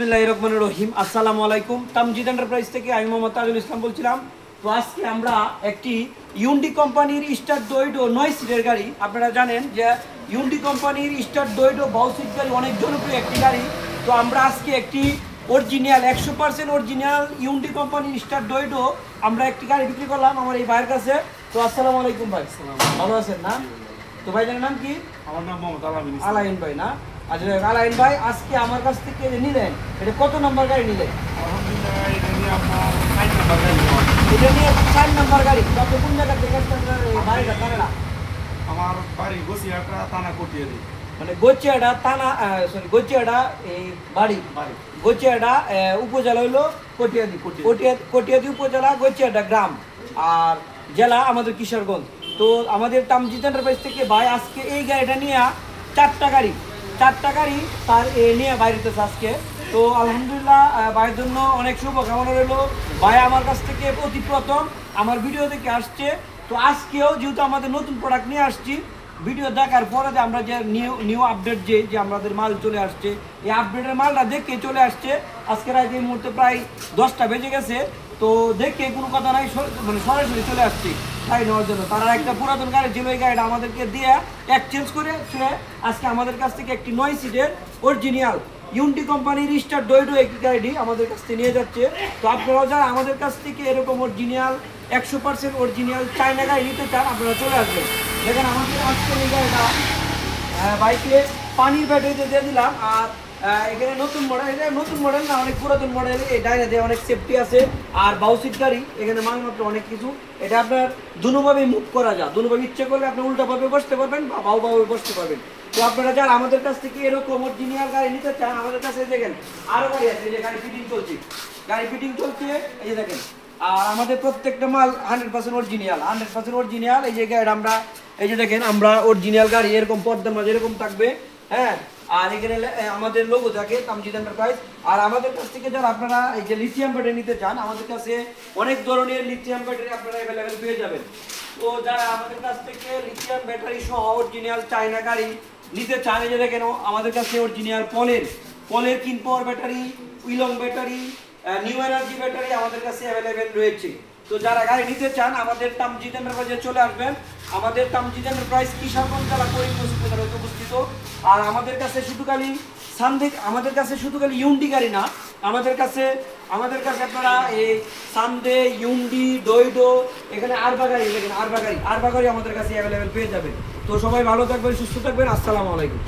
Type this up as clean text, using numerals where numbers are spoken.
বিসমিল্লাহির রহমানির রহিম। আসসালামু আলাইকুম। তামজিদ এন্টারপ্রাইজ থেকে আমি মোহাম্মদ তাজুল ইসলাম বলছিলাম। তো আজকে আমরা একটি ইউন্ডি কোম্পানির স্টার ডোইডো 9 সিটের গাড়ি, আপনারা জানেন যে ইউন্ডি কোম্পানির স্টার ডোইডো 12 সিট গাড়ি অনেক জনপ্রিয় একটি গাড়ি। তো আমরা আজকে একটি অরিজিনাল 100% অরিজিনাল ইউন্ডি কোম্পানির স্টার ডোইডো আমরা একটি গাড়ি বিক্রি করলাম আমার এই ভাইয়ের কাছে। তো আসসালামু আলাইকুম ভাই। ভালো আছেন না? তো ভাইজানের নাম কি? আমার নাম মোহাম্মদ আলাইন ভাই না? আচ্ছা আলাইন ভাই, আজকে আমার কাছ থেকে নিলেন, এটা কত নম্বর গাড়ি নিলেন? এটা নিয়ে 4 নম্বর গাড়ি। কত কোন জায়গা থেকে বাড়িটা কানাডা? আমার বাড়ি গোসিয়াটা থানা কটিয়াদি। মানে গোচিয়াডা থানা, সরি গোচিয়াডা এই বাড়ি, গোচিয়াডা উপজেলা হইলো কটিয়াদি, কটিয়াদি উপজেলা, গোচিয়াডা গ্রাম, আর জেলা আমাদের কিশোরগঞ্জ। তো আমাদের তামজিদ এন্টারপ্রাইজ থেকে ভাই আজকে এই গাড়িটা নিয়ে 4টা গাড়ি তার নিয়ে বাইরেতেছে আজকে। তো আলহামদুলিল্লাহ ভাইয়ের জন্য অনেক শুভকামনা রইল। ভাই আমার কাছ থেকে অতি প্রথম আমার ভিডিও দেখে আসছে। তো আজকেও যেহেতু আমাদের নতুন প্রোডাক্ট নিয়ে আসছি, ভিডিও দেখার পরে যে আমরা যে নিউ আপডেট যে আমাদের মাল চলে আসছে, এই আপডেটের মালটা দেখে চলে আসছে। আজকের আজ এই মুহূর্তে প্রায় 10টা বেজে গেছে। তো দেখে কোনো কথা নাই, মানে সরাসরি চলে আসছি গাড়ি নেওয়ার জন্য। তারা একটা পুরাতন গাড়ি ছিল, এই গাড়িটা আমাদেরকে দিয়ে এক্সচেঞ্জ করে আজকে আমাদের কাছ থেকে একটি 9 সিটের অরিজিনাল ইউন্ডি কোম্পানির স্টার ডোইডো একটি গাড়ি আমাদের কাছ থেকে নিয়ে যাচ্ছে। তো আপনারাও যারা আমাদের কাছ থেকে এরকম অরিজিনাল 100% অরিজিনাল চায়না গাড়ি নিতে চান, আপনারা চলে আসবেন। দেখেন আমাদের আজকে এই গাড়িটা বাইকে পানির ব্যাটারিতে দিয়ে দিলাম। আর এখানে নতুন মডেল, এটা নতুন মডেল না, অনেক পুরাতন মডেল। এই ডাইনে দিয়ে অনেক সেফটি আছে, আর 12 সিট গাড়ি, এখানে মালমাত্র অনেক কিছু। এটা আপনার দুভাবে মুভ করা যায়, দুভাবে ইচ্ছে করলে আপনি উল্টাভাবে বসতে পারবেন বা বাহুভাবে বসতে পারবেন। তো আপনারা যারা আমাদের কাছ থেকে এরকম অরিজিনাল গাড়ি নিতে চান, আমাদের কাছে দেখেন আরো গাড়ি আছে। এই যে গাড়ি ফিটিং চলছে, এই যে দেখেন। আর আমাদের প্রত্যেকটা মাল 100% অরিজিনাল। এই যে গাড়ি আমরা, এই যে দেখেন আমরা অরিজিনাল গাড়ি এরকম পর্দার মাঝে এরকম থাকবে, হ্যাঁ। আর এখানে আমাদের লোগো থাকে তামজিদ এন্টারপ্রাইজ। আর আমাদের কাছ থেকে যারা আপনারা এই যে লিথিয়াম ব্যাটারি নিতে চান, আমাদের কাছে অনেক ধরনের লিথিয়াম ব্যাটারি আপনারা অ্যাভেলেবেল পেয়ে যাবেন। তো যারা আমাদের কাছ থেকে লিথিয়াম ব্যাটারি সহ অরিজিনাল চায়না গাড়ি নিতে চান, এই যে দেখেন আমাদের কাছে অরিজিনাল পলের কিন পাওয়ার ব্যাটারি, উইলং ব্যাটারি, নিউ এনার্জি ব্যাটারি আমাদের কাছে অ্যাভেলেবেল রয়েছে। তো যারা গাড়ি নিতে চান আমাদের তামজিদ এন্টারপ্রাইজে চলে আসবেন। আমাদের তামজিদ এন্টারপ্রাইজ কিশোরগঞ্জ জেলা করিমগঞ্জ উপজেলায় অবস্থিত। আর আমাদের কাছে শুধু খালি ইউন্ডি গাড়ি না, আমাদের কাছে আপনারা এই সানডে, ইউন্ডি, ডোইডো, এখানে আরবা গাড়ি আমাদের কাছে অ্যাভেলেবেল পেয়ে যাবেন। তো সবাই ভালো থাকবেন, সুস্থ থাকবেন। আসসালামু আলাইকুম।